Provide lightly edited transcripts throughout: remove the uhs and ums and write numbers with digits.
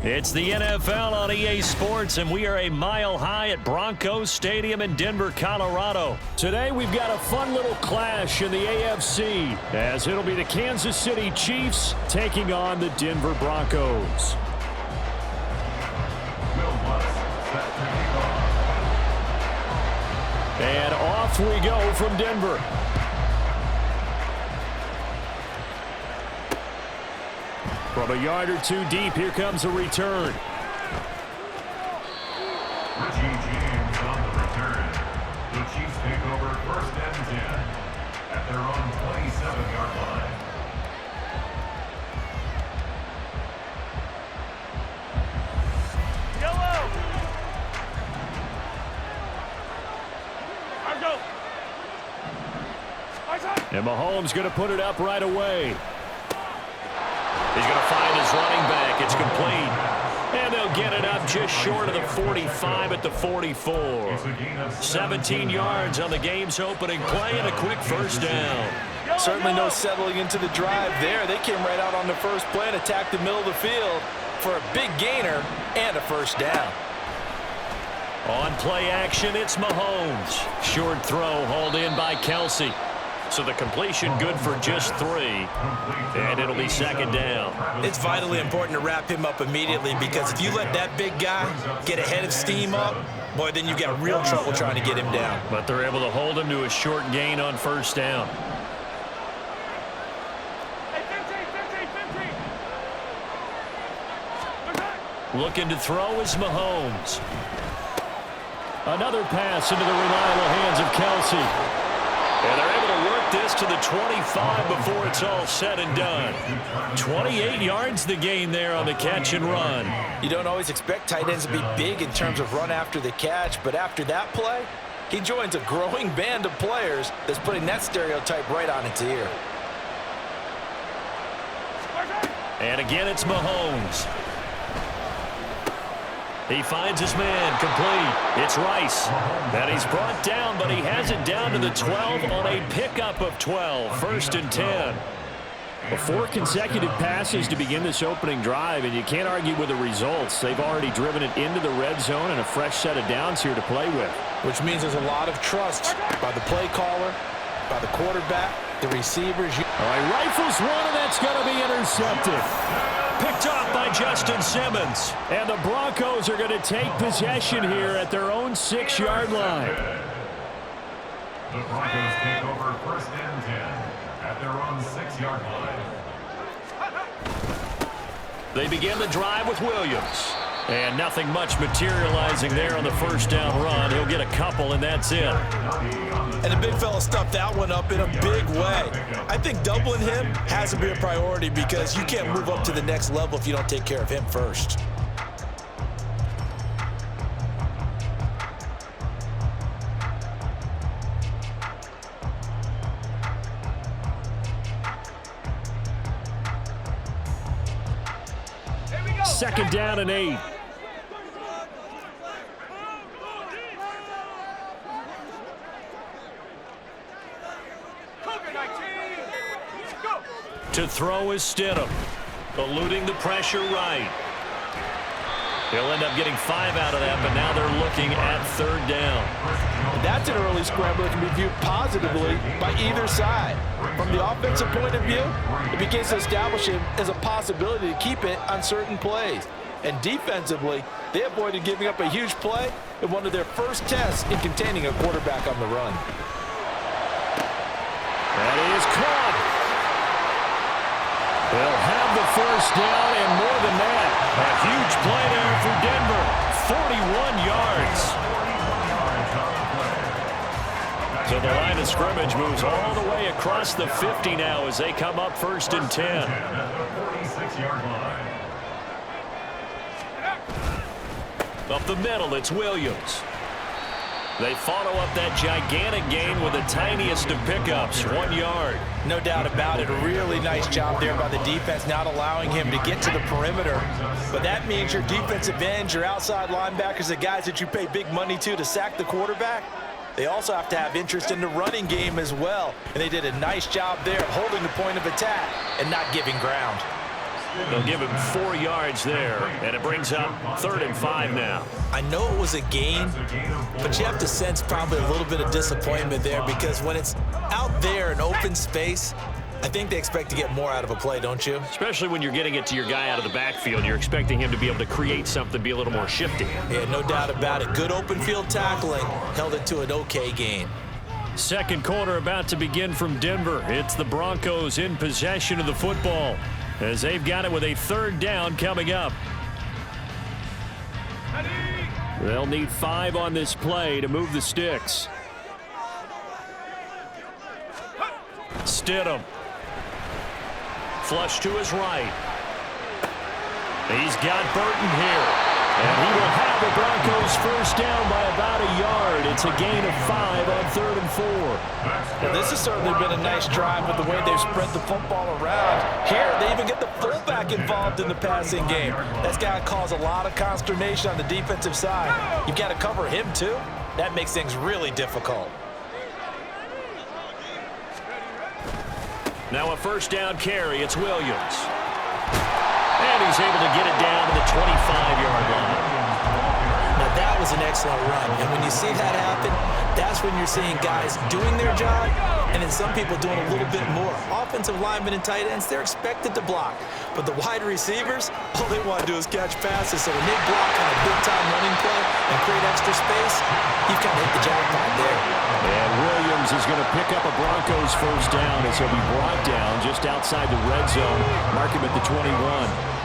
It's the NFL on EA Sports, and we are a mile high at Broncos Stadium in Denver, Colorado. Today, we've got a fun little clash in the AFC, as it'll be the Kansas City Chiefs taking on the Denver Broncos. And off we go from Denver. From a yard or two deep, here comes a return. Richie James on the return. The Chiefs take over 1st and 10 at their own 27-yard line. Yellow! And Mahomes going to put it up right away. He's going to find his running back. It's complete. And they'll get it up just short of the 45 at the 44. 17 yards on the game's opening play and a quick first down. Certainly no settling into the drive there. They came right out on the first play and attacked the middle of the field for a big gainer and a first down. On play action, it's Mahomes. Short throw hauled in by Kelsey. So the completion good for just 3. And it'll be 2nd down. It's vitally important to wrap him up immediately, because if you let that big guy get ahead of steam up, boy, then you got real trouble trying to get him down. But they're able to hold him to a short gain on first down. Looking to throw is Mahomes. Another pass into the reliable hands of Kelsey. And they're able to work this to the 25 before it's all said and done. 28 yards the gain there on the catch and run. You don't always expect tight ends to be big in terms of run after the catch, but after that play, he joins a growing band of players that's putting that stereotype right on its ear. And again, it's Mahomes. He finds his man, complete. It's Rice. And he's brought down, but he has it down to the 12 on a pickup of 12. 1st and 10. 4 consecutive passes to begin this opening drive, and you can't argue with the results. They've already driven it into the red zone and a fresh set of downs here to play with. Which means there's a lot of trust by the play caller, by the quarterback, the receivers. All right, rifles one, and that's going to be intercepted. Picked off by Justin Simmons. And the Broncos are going to take possession here at their own 6-yard line. The Broncos take over 1st and 10 at their own 6-yard line. They begin the drive with Williams. And nothing much materializing there on the first down run. He'll get a couple, and that's it. And the big fella stuffed that one up in a big way. I think doubling him has to be a priority, because you can't move up to the next level if you don't take care of him first. Second down and 8. To throw is Stidham, eluding the pressure right. He'll end up getting 5 out of that, but now they're looking at 3rd down. That's an early scramble that can be viewed positively by either side. From the offensive point of view, it begins to establish him as a possibility to keep it on certain plays. And defensively, they avoided giving up a huge play in one of their first tests in containing a quarterback on the run. That is caught. They'll have the first down, and more than that, a huge play there for Denver. 41 yards. So the line of scrimmage moves all the way across the 50 now as they come up 1st and 10. Up the middle, it's Williams. They follow up that gigantic gain with the tiniest of pickups, 1 yard. No doubt about it. A really nice job there by the defense, not allowing him to get to the perimeter. But that means your defensive ends, your outside linebackers, the guys that you pay big money to sack the quarterback, they also have to have interest in the running game as well. And they did a nice job there of holding the point of attack and not giving ground. They'll give him 4 yards there, and it brings up 3rd and 5 now. I know it was a gain, but you have to sense probably a little bit of disappointment there because when it's out there in open space, I think they expect to get more out of a play, don't you? Especially when you're getting it to your guy out of the backfield. You're expecting him to be able to create something, be a little more shifty. Yeah, no doubt about it. Good open field tackling held it to an okay gain. Second quarter about to begin from Denver. It's the Broncos in possession of the football as they've got it with a 3rd down coming up. They'll need 5 on this play to move the sticks. Stidham. Flush to his right. He's got Burton here. And he will have the Broncos first down by about a yard. It's a gain of 5 on 3rd and 4. Well, this has certainly been a nice drive with the way they've spread the football around. Here, they even get the fullback involved in the passing game. That's got to cause a lot of consternation on the defensive side. You've got to cover him, too. That makes things really difficult. Now a first down carry. It's Williams. And he's able to get it down to the 25-yard line. Now that was an excellent run. And when you see that happen, that's when you're seeing guys doing their job and then some people doing a little bit more. Offensive linemen and tight ends, they're expected to block. But the wide receivers, all they want to do is catch passes. So when they block on a big-time running play and create extra space, you've kind of hit the jackpot there. And Williams is going to pick up a Broncos first down as he'll be brought down just outside the red zone. Mark him at the 21.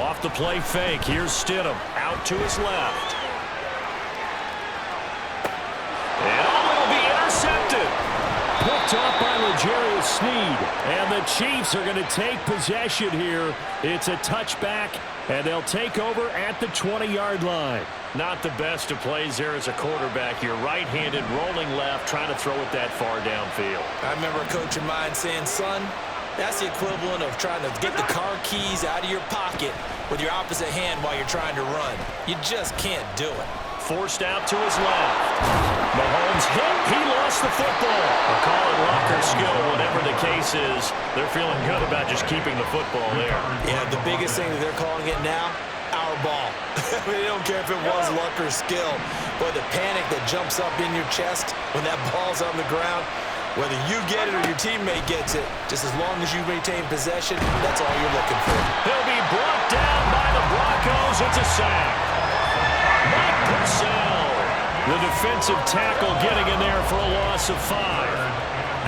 Off the play fake. Here's Stidham out to his left. And it'll be intercepted. Picked off by L'Jarius Sneed. And the Chiefs are going to take possession here. It's a touchback, and they'll take over at the 20-yard line. Not the best of plays there as a quarterback. You're right-handed, rolling left, trying to throw it that far downfield. I remember a coach of mine saying, son, that's the equivalent of trying to get the car keys out of your pocket with your opposite hand while you're trying to run. You just can't do it. Forced out to his left. Mahomes hit. He lost the football. A call it luck or skill, whatever the case is. They're feeling good about just keeping the football there. Yeah, the biggest thing that they're calling it now, our ball. They don't care if it was luck or skill. But the panic that jumps up in your chest when that ball's on the ground, whether you get it or your teammate gets it, just as long as you maintain possession, that's all you're looking for. He'll be brought down by the Broncos. It's a sack. Mike Purcell, the defensive tackle, getting in there for a loss of 5.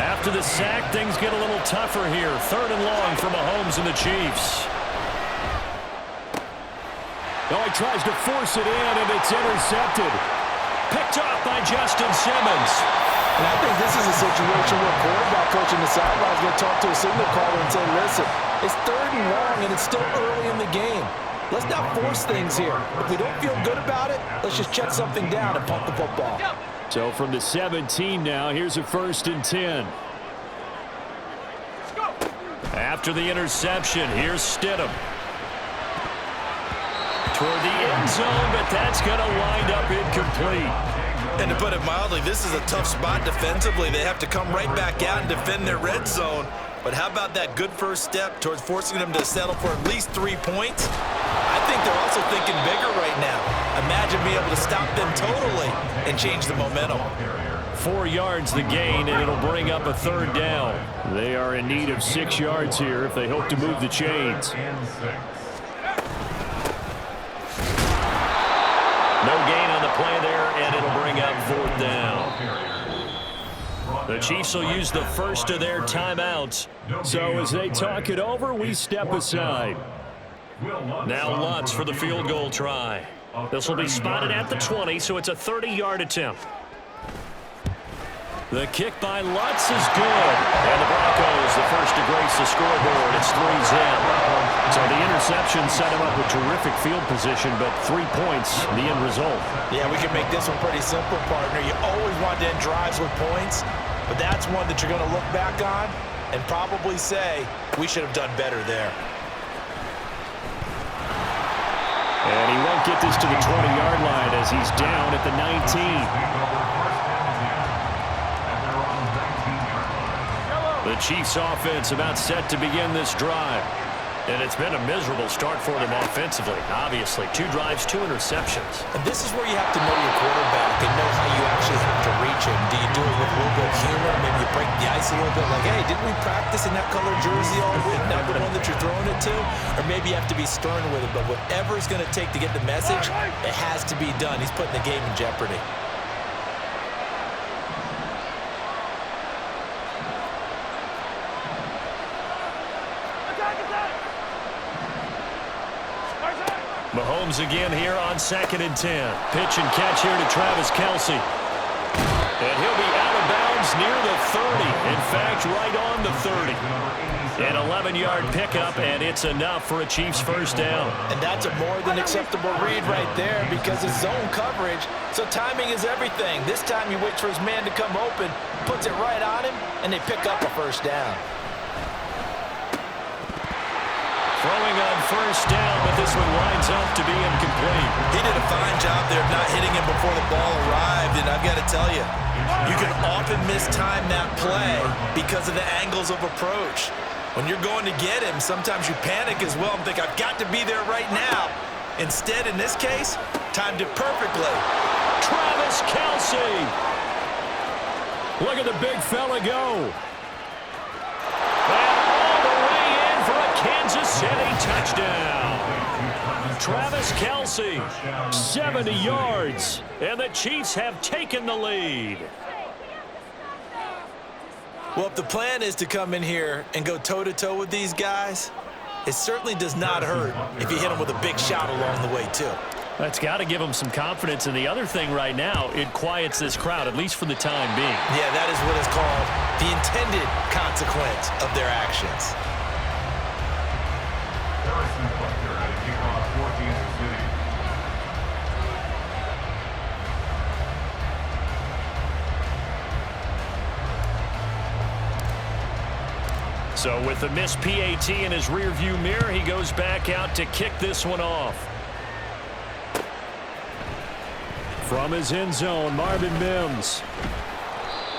After the sack, things get a little tougher here. 3rd and long for Mahomes and the Chiefs. Oh, he tries to force it in, and it's intercepted. Picked off by Justin Simmons. And I think this is a situation where quarterback coach in the sideline is going to talk to a signal caller and say, listen, it's 3rd and long, and it's still early in the game. Let's not force things here. If we don't feel good about it, let's just check something down and pump the football. So from the 17 now, here's a 1st and 10. After the interception, here's Stidham. Toward the end zone, but that's going to wind up incomplete. And to put it mildly, this is a tough spot defensively. They have to come right back out and defend their red zone. But how about that good first step towards forcing them to settle for at least 3 points? I think they're also thinking bigger right now. Imagine being able to stop them totally and change the momentum. 4 yards the gain, and it'll bring up a 3rd down. They are in need of 6 yards here if they hope to move the chains. No gain on the play there, and it'll bring up 4th down. The Chiefs will use the first of their timeouts. So as they talk it over, we step aside. Now Lutz for the field goal try. This will be spotted at the 20, so it's a 30-yard attempt. The kick by Lutz is good. And the Broncos, the first to grace the scoreboard. It's 3-zip. So the interception set him up with terrific field position, but 3 points, the end result. Yeah, we can make this one pretty simple, partner. You always want to end drives with points, but that's one that you're going to look back on and probably say, we should have done better there. And he won't get this to the 20-yard line as he's down at the 19. The Chiefs offense about set to begin this drive. And it's been a miserable start for them offensively. Obviously, 2 drives, 2 interceptions. And this is where you have to know your quarterback and know how you actually have to reach him. Do you do it with a little bit of humor? Maybe you break the ice a little bit like, hey, didn't we practice in that color jersey all week? Not the one that you're throwing it to? Or maybe you have to be stern with it. But whatever it's going to take to get the message, it has to be done. He's putting the game in jeopardy. Mahomes again here on 2nd and 10. Pitch and catch here to Travis Kelce. And he'll be out of bounds near the 30. In fact, right on the 30. An 11-yard pickup, and it's enough for a Chiefs first down. And that's a more than acceptable read right there because it's zone coverage, so timing is everything. This time he waits for his man to come open, puts it right on him, and they pick up a first down. Throwing on first down, but this one winds up to be incomplete. He did a fine job there of not hitting him before the ball arrived, and I've got to tell you, you can often mistime that play because of the angles of approach. When you're going to get him, sometimes you panic as well and think, I've got to be there right now. Instead, in this case, timed it perfectly. Travis Kelce. Look at the big fella go. Kansas City touchdown. Travis Kelce, 70 yards, and the Chiefs have taken the lead. Well, if the plan is to come in here and go toe-to-toe with these guys, it certainly does not hurt if you hit them with a big shot along the way, too. That's got to give them some confidence. And the other thing right now, it quiets this crowd, at least for the time being. Yeah, that is what is called the intended consequence of their actions. So with the missed PAT in his rearview mirror, he goes back out to kick this one off. From his end zone, Marvin Mims.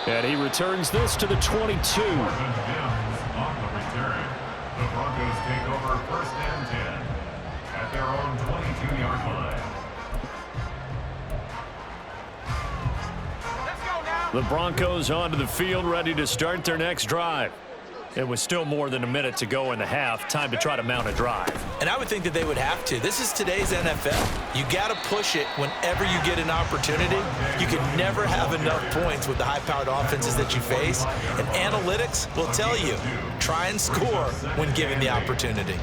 And he returns this to the 22. The Broncos take over 1st and 10 at their own 22-yard line. Let's go now. The Broncos onto the field, ready to start their next drive. It was still more than a minute to go in the half. Time to try to mount a drive. And I would think that they would have to. This is today's NFL. You got to push it whenever you get an opportunity. You can never have enough points with the high-powered offenses that you face. And analytics will tell you, try and score when given the opportunity.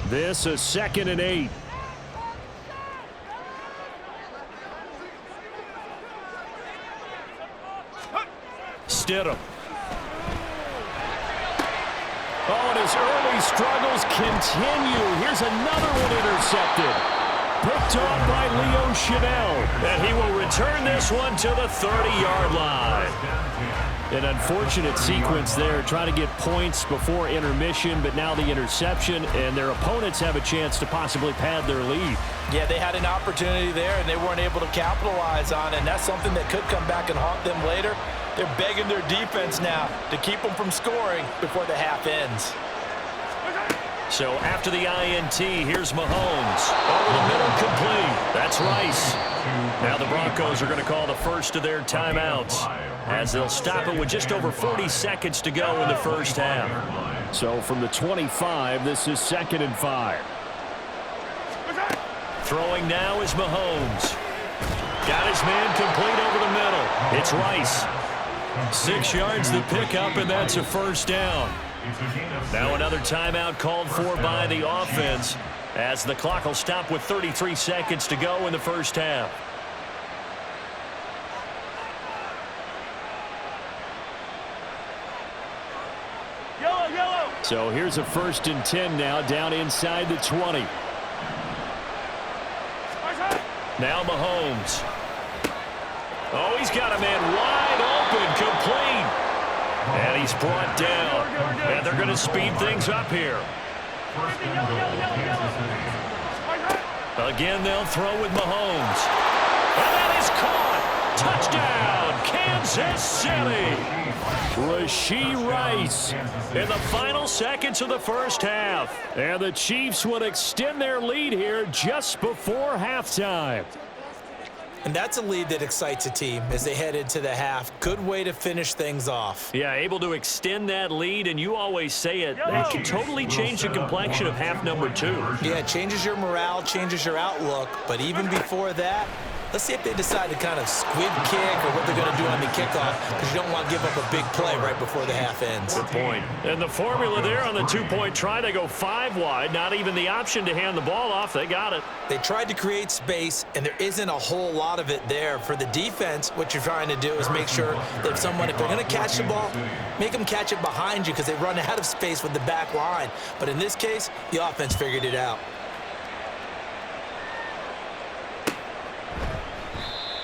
This is 2nd and 8. Stidham. Oh, and his early struggles continue. Here's another one intercepted. Picked off by Leo Chanel. And he will return this one to the 30-yard line. An unfortunate sequence there, trying to get points before intermission, but now the interception, and their opponents have a chance to possibly pad their lead. Yeah, they had an opportunity there, and they weren't able to capitalize on it, and that's something that could come back and haunt them later. They're begging their defense now to keep them from scoring before the half ends. So after the INT, here's Mahomes. Over the middle, complete. That's Rice. Now the Broncos are going to call the first of their timeouts, as they'll stop it with just over 40 seconds to go in the first half. So from the 25, this is 2nd and 5. Throwing now is Mahomes. Got his man complete over the middle. It's Rice. 6 yards the pickup, and that's a first down. Now another timeout called for by the offense, as the clock will stop with 33 seconds to go in the first half. So here's a 1st and 10 now, down inside the 20. Now Mahomes. Oh, he's got a man wide open, complete. And he's brought down. And they're going to speed things up here. Again, they'll throw with Mahomes. And that is caught. Touchdown, Kansas City. Rashee Rice in the final seconds of the first half. And the Chiefs would extend their lead here just before halftime. And that's a lead that excites a team as they head into the half. Good way to finish things off. Yeah, able to extend that lead, and you always say it, that can totally change the complexion of half number 2. Yeah, it changes your morale, changes your outlook, but even before that, let's see if they decide to kind of squib kick or what they're going to do on the kickoff, because you don't want to give up a big play right before the half ends. Good point. And the formula there on the 2-point try, they go 5 wide, not even the option to hand the ball off. They got it. They tried to create space, and there isn't a whole lot of it there. For the defense, what you're trying to do is make sure that if they're going to catch the ball, make them catch it behind you because they run out of space with the back line. But in this case, the offense figured it out.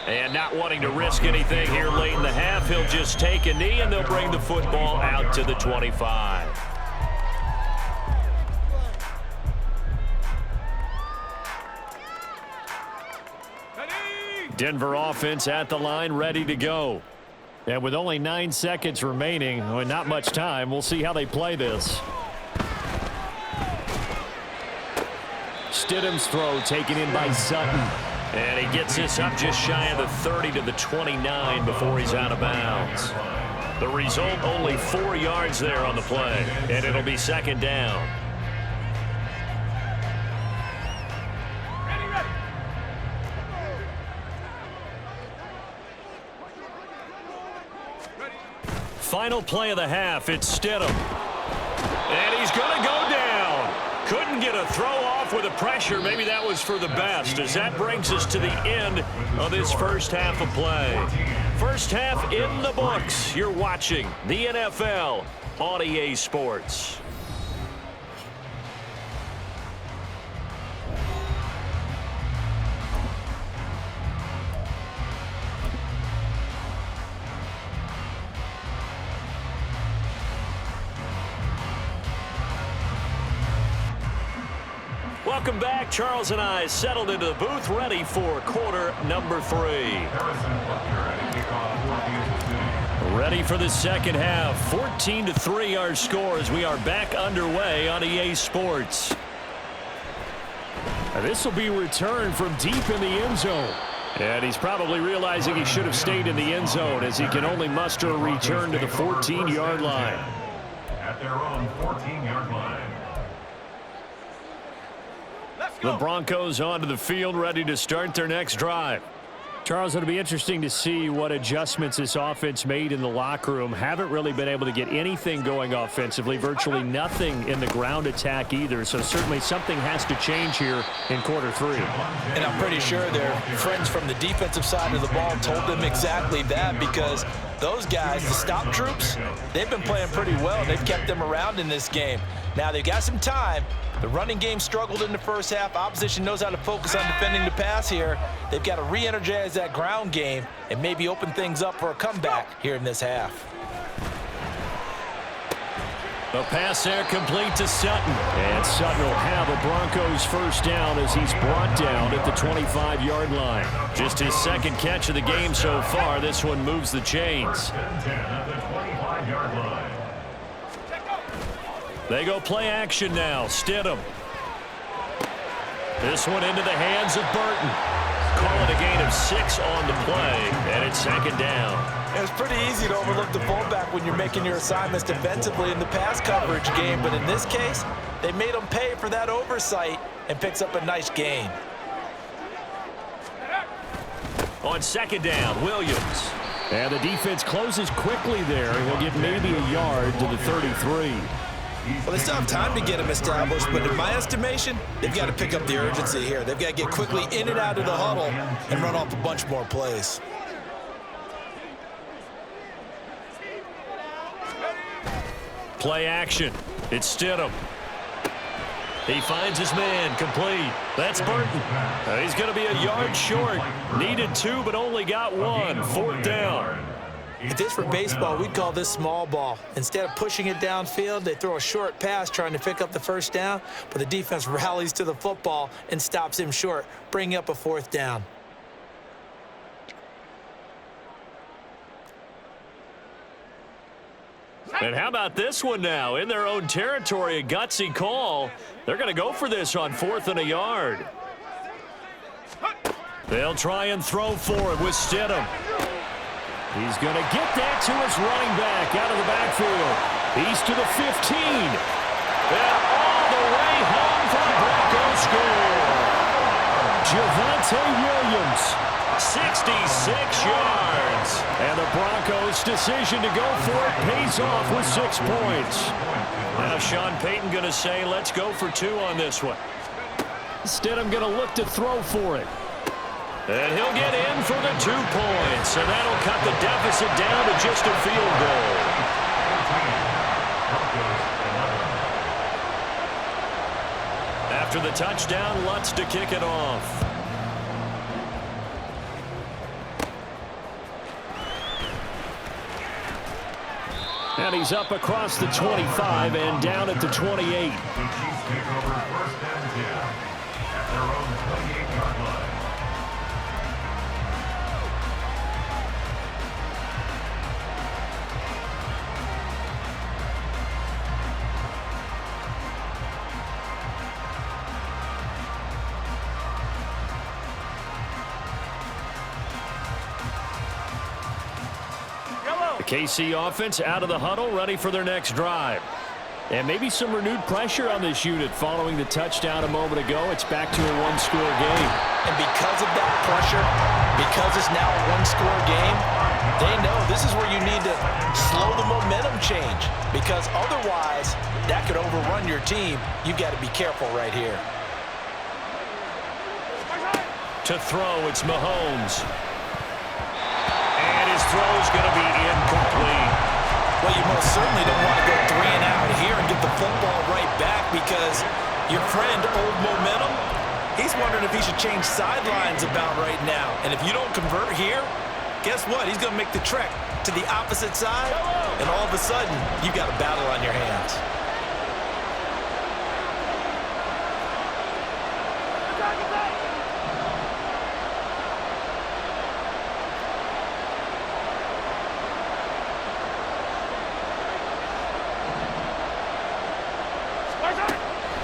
And not wanting to risk anything here late in the half, he'll just take a knee, and they'll bring the football out to the 25. Denver offense at the line, ready to go. And with only 9 seconds remaining, well, not much time, we'll see how they play this. Stidham's throw taken in by Sutton. And he gets this up just shy of the 30 to the 29 before he's out of bounds. The result, only 4 yards there on the play, and it'll be second down. Final play of the half, it's Stidham. And he's going to go down. Couldn't get a throw off with the pressure. Maybe that was for the best, as that brings us to the end of this first half of play. First half in the books. You're watching the NFL on EA Sports. Welcome back. Charles and I settled into the booth, ready for quarter number 3. Ready for the second half. 14-3 our score as we are back underway on EA Sports. This will be returned from deep in the end zone. And he's probably realizing he should have stayed in the end zone as he can only muster a return to the 14-yard line. At their own 14-yard line. The Broncos onto the field, ready to start their next drive. Charles, it'll be interesting to see what adjustments this offense made in the locker room. Haven't really been able to get anything going offensively, virtually nothing in the ground attack either. So certainly something has to change here in quarter 3. And I'm pretty sure their friends from the defensive side of the ball told them exactly that, because those guys, the stop troops, they've been playing pretty well. They've kept them around in this game. Now they've got some time. The running game struggled in the first half. Opposition knows how to focus on defending the pass here. They've got to re-energize that ground game and maybe open things up for a comeback here in this half. A pass there complete to Sutton. And Sutton will have a Broncos first down as he's brought down at the 25-yard line. Just his second catch of the game so far. This one moves the chains. They go play action now. Stidham. This one into the hands of Burton. Call it a gain of 6 on the play, and it's second down. It's pretty easy to overlook the fullback when you're making your assignments defensively in the pass coverage game, but in this case, they made him pay for that oversight and picks up a nice gain. On second down, Williams. And the defense closes quickly there. He'll get maybe a yard to the 33. Well, they still have time to get him established, but in my estimation, they've got to pick up the urgency here. They've got to get quickly in and out of the huddle and run off a bunch more plays. Play action. It's Stidham. He finds his man, complete. That's Burton. He's going to be a yard short. Needed 2, but only got 1. Fourth down. If this were baseball, we'd call this small ball. Instead of pushing it downfield, they throw a short pass trying to pick up the first down, but the defense rallies to the football and stops him short, bringing up a fourth down. And how about this one now? In their own territory, a gutsy call. They're going to go for this on 4th and a yard. They'll try and throw for it with Stidham. He's going to get that to his running back out of the backfield. He's to the 15. And all the way home for the Broncos score. Javonte Williams, 66 yards. And the Broncos' decision to go for it pays off with 6 points. Now Sean Payton going to say, let's go for 2 on this one. Stidham going to look to throw for it. And he'll get in for the 2 points. And that'll cut the deficit down to just a field goal. After the touchdown, Lutz to kick it off. And he's up across the 25 and down at the 28. The Chiefs take over 1st and 10 at their own 28-yard line. KC offense out of the huddle, ready for their next drive. And maybe some renewed pressure on this unit following the touchdown a moment ago. It's back to a 1-score game. And because of that pressure, because it's now a 1-score game, they know this is where you need to slow the momentum change. Because otherwise, that could overrun your team. You've got to be careful right here. To throw, it's Mahomes. His throw's going to be incomplete. Well, you most certainly don't want to go 3 and out here and get the football right back because your friend, Old Momentum, he's wondering if he should change sidelines about right now. And if you don't convert here, guess what? He's going to make the trek to the opposite side, and all of a sudden, you've got a battle on your hands.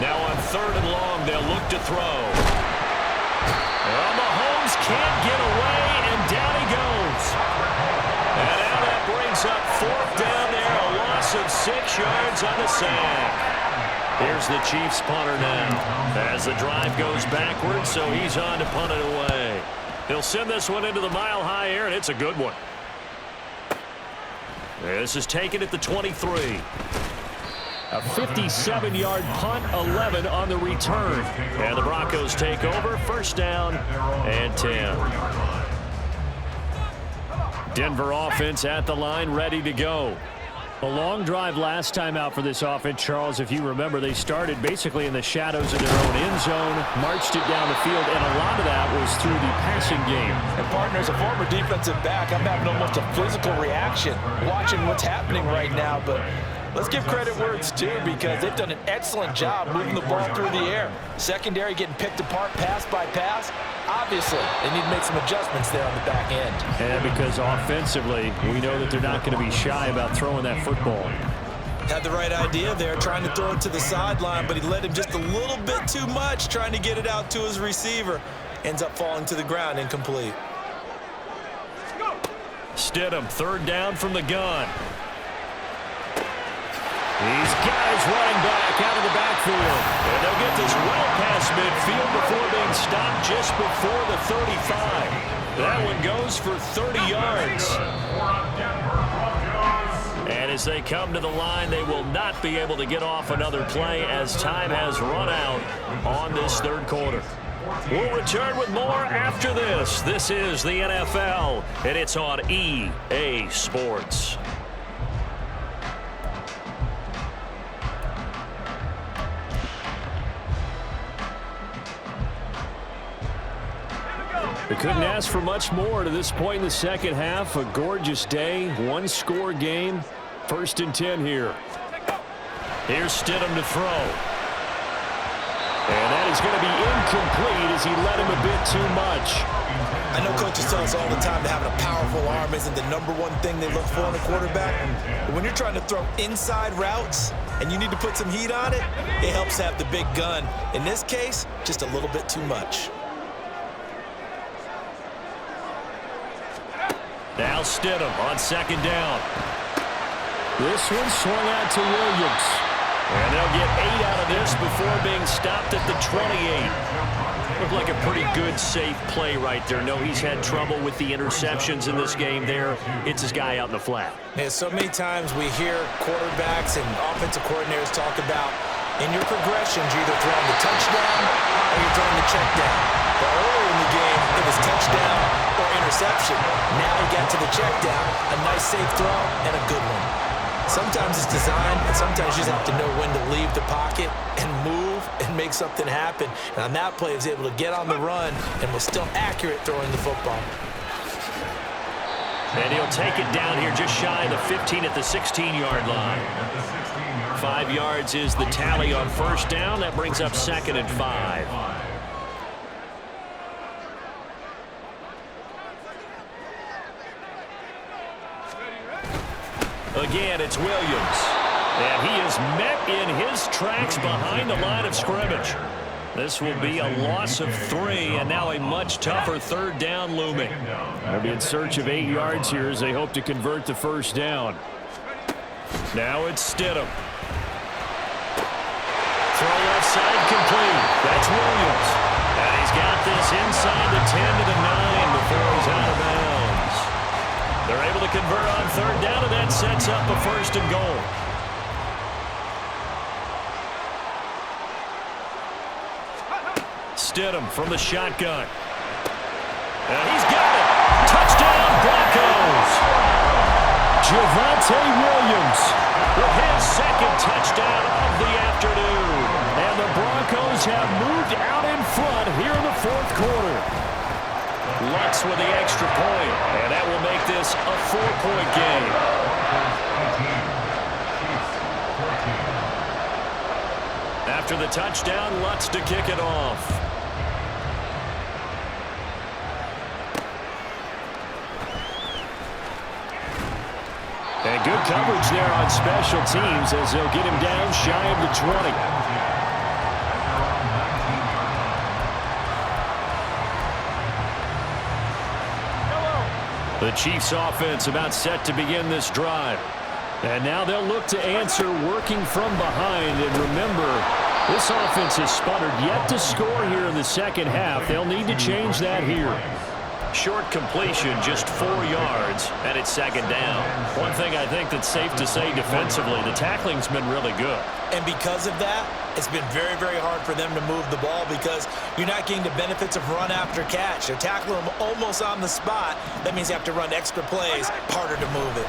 Now on 3rd and long, they'll look to throw. Well, Mahomes can't get away, and down he goes. And now that brings up 4th down there, a loss of 6 yards on the sack. Here's the Chiefs punter now as the drive goes backwards, so he's on to punt it away. He'll send this one into the mile-high air, and it's a good one. This is taken at the 23. A 57-yard punt, 11 on the return. And the Broncos take over, 1st down and 10. Denver offense at the line, ready to go. A long drive last time out for this offense, Charles. If you remember, they started basically in the shadows of their own end zone, marched it down the field, and a lot of that was through the passing game. And, partner, as a former defensive back, I'm having almost a physical reaction watching what's happening right now, but let's give credit where it's due because they've done an excellent job moving the ball through the air. Secondary getting picked apart pass by pass. Obviously, they need to make some adjustments there on the back end. And because offensively, we know that they're not going to be shy about throwing that football. Had the right idea there, trying to throw it to the sideline, but he led him just a little bit too much, trying to get it out to his receiver. Ends up falling to the ground, incomplete. Stidham, 3rd down from the gun. He's got his running back out of the backfield. And they'll get this well past midfield before being stopped just before the 35. That one goes for 30 yards. And as they come to the line, they will not be able to get off another play as time has run out on this 3rd quarter. We'll return with more after this. This is the NFL, and it's on EA Sports. They couldn't ask for much more to this point in the second half. A gorgeous day, one-score game. 1st and 10 here. Here's Stidham to throw. And that is going to be incomplete as he led him a bit too much. I know coaches tell us all the time that having a powerful arm isn't the #1 thing they look for in a quarterback. But when you're trying to throw inside routes and you need to put some heat on it, it helps to have the big gun. In this case, just a little bit too much. Now Stidham on 2nd down. This one swung out to Williams. And they'll get 8 out of this before being stopped at the 28. Looked like a pretty good, safe play right there. No, he's had trouble with the interceptions in this game there. It's his guy out in the flat. And so many times we hear quarterbacks and offensive coordinators talk about in your progressions, you're either throwing the touchdown or you're throwing the check down. But earlier in the game, it was touchdown or interception. Now he got to the check down, a nice safe throw, and a good one. Sometimes it's design, and sometimes you just have to know when to leave the pocket and move and make something happen. And on that play, he was able to get on the run and was still accurate throwing the football. And he'll take it down here just shy of the 15 at the 16-yard line. 5 yards is the tally on 1st down. That brings up 2nd and 5. Again, it's Williams. And he is met in his tracks behind the line of scrimmage. This will be a loss of 3, and now a much tougher 3rd down looming. They'll be in search of 8 yards here as they hope to convert the 1st down. Now it's Stidham. Throw left side complete. That's Williams. And he's got this inside the 10 to the 9 before he's out of bounds. They're able to convert on 3rd down, and that sets up a 1st and goal. Stidham from the shotgun. And he's got it. Touchdown, Broncos. Javonte Williams with his 2nd touchdown of the afternoon. And the Broncos have moved out in front here in the 4th quarter. Lutz with the extra point, and that will make this a 4-point game. After the touchdown, Lutz to kick it off. And good coverage there on special teams as they'll get him down shy of the 20. The Chiefs offense about set to begin this drive. And now they'll look to answer working from behind. And remember, this offense has sputtered yet to score here in the second half. They'll need to change that here. Short completion, just 4 yards, and it's 2nd down. One thing I think that's safe to say defensively, the tackling's been really good. And because of that, it's been very, very hard for them to move the ball because you're not getting the benefits of run after catch. They're tackling them almost on the spot. That means you have to run extra plays, harder to move it.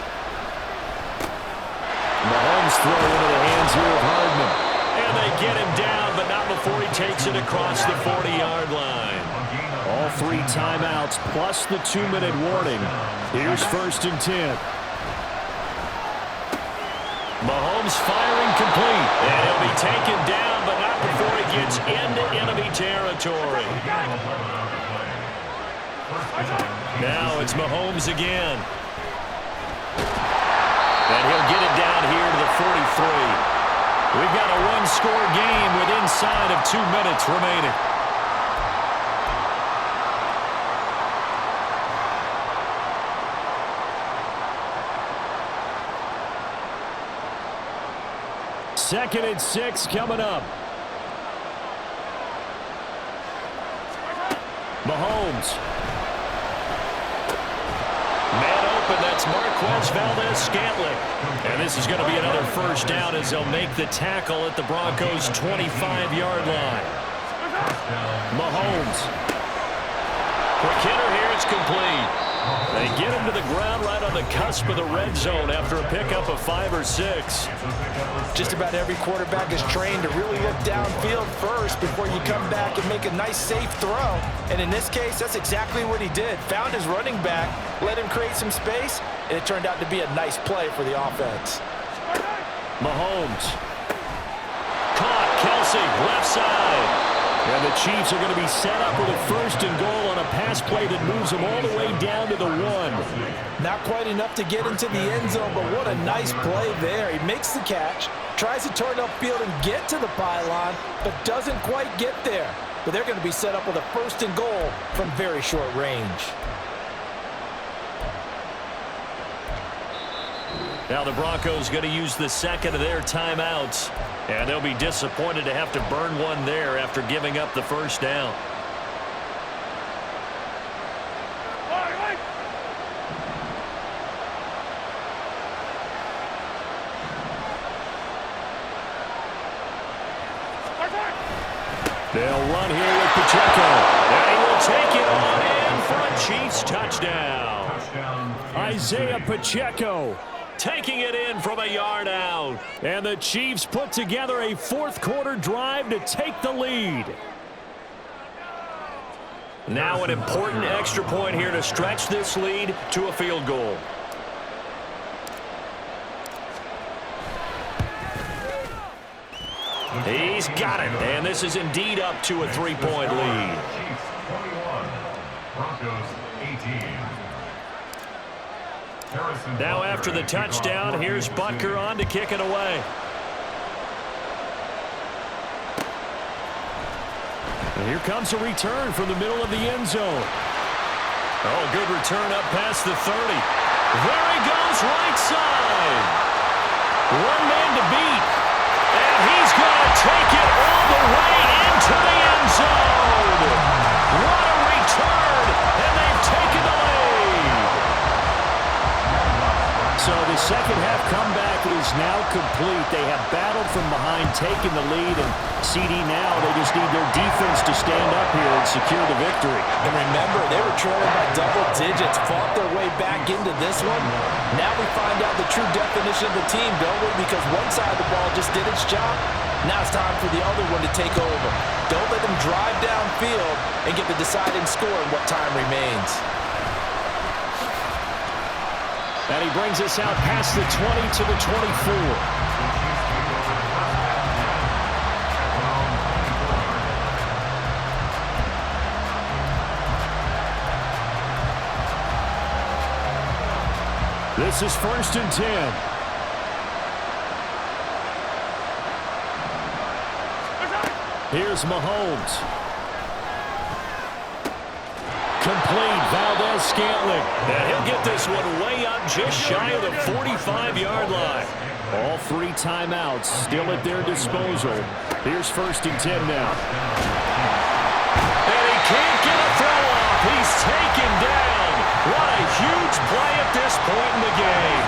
Mahomes throw into the hands here of Hardman. And they get him down, but not before he takes it across the 40-yard line. All 3 timeouts plus the 2-minute warning. Here's 1st and 10. Mahomes firing complete. And he'll be taken down, but not before he gets into enemy territory. Now it's Mahomes again. And he'll get it down here to the 43. We've got a 1-score game with inside of 2 minutes remaining. Second and 6 coming up. Mahomes. Man open, that's Marquez Valdez-Scantling. And this is going to be another 1st down as they'll make the tackle at the Broncos' 25-yard line. Mahomes. Quick hitter here, it's complete. They get him to the ground right on the cusp of the red zone after a pickup of 5 or 6. Just about every quarterback is trained to really look downfield first before you come back and make a nice, safe throw. And in this case, that's exactly what he did. Found his running back, let him create some space, and it turned out to be a nice play for the offense. Mahomes. Caught. Kelsey, left side. And the Chiefs are going to be set up with a 1st and goal on a pass play that moves them all the way down to the 1. Not quite enough to get into the end zone, but what a nice play there. He makes the catch, tries to turn upfield and get to the pylon, but doesn't quite get there. But they're going to be set up with a 1st and goal from very short range. Now the Broncos going to use the 2nd of their timeouts. And they'll be disappointed to have to burn one there after giving up the 1st down. They'll run here with Pacheco. And he will take it on in for a Chiefs touchdown. Isaiah Pacheco taking it in from a yard out. And the Chiefs put together a 4th quarter drive to take the lead. Now an important extra point here to stretch this lead to a field goal. He's got it. And this is indeed up to a 3-point lead. Chiefs 21, Broncos 18. Now after the touchdown, here's Butker on to kick it away. And here comes a return from the middle of the end zone. Oh, good return up past the 30. There he goes, right side. One man to beat. And he's going to take it all the way into the end zone. What a return. And they've taken the lead. So the second half comeback is now complete. They have battled from behind, taken the lead, and CD now, they just need their defense to stand up here and secure the victory. And remember, they were trailing by double digits, fought their way back into this one. Now we find out the true definition of the team, don't we? Because one side of the ball just did its job. Now it's time for the other one to take over. Don't let them drive downfield and get the deciding score in what time remains. And he brings us out past the 20 to the 24. This is 1st and 10. Here's Mahomes. Complete, Valdez-Scantling. And he'll get this one way up just shy of the 45-yard line. All 3 timeouts still at their disposal. Here's 1st and 10 now. And he can't get a throw off. He's taken down. What a huge play at this point in the game.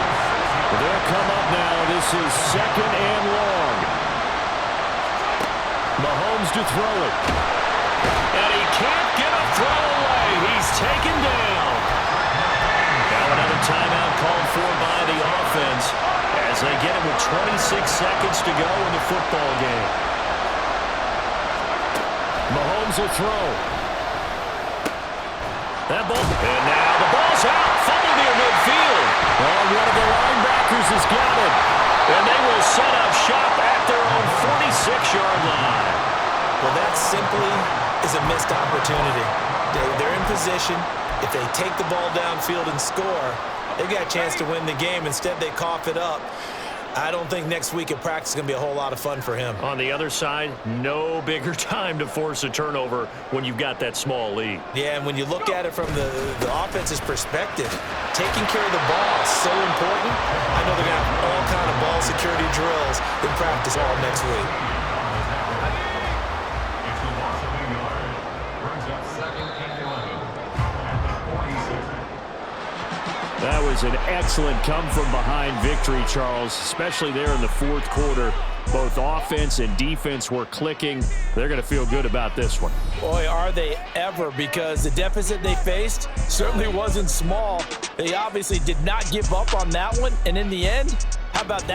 They'll come up now. This is 2nd and long. Mahomes to throw it. And he can't get a throw away. He's taken down. Now another timeout called for by the offense as they get it with 26 seconds to go in the football game. Mahomes will throw. That ball, and now the ball's out. Fumble near midfield. And one of the linebackers has got it. And they will set up shop at their own 46-yard line. Well, that simply is a missed opportunity. They're in position. If they take the ball downfield and score, they've got a chance to win the game. Instead, they cough it up. I don't think next week at practice is going to be a whole lot of fun for him. On the other side, no bigger time to force a turnover when you've got that small lead. Yeah, and when you look at it from the offense's perspective, taking care of the ball is so important. I know they're going to have all kind of ball security drills in practice all next week. That was an excellent come-from-behind victory, Charles, especially there in the 4th quarter. Both offense and defense were clicking. They're going to feel good about this one. Boy, are they ever, because the deficit they faced certainly wasn't small. They obviously did not give up on that one, and in the end, how about that?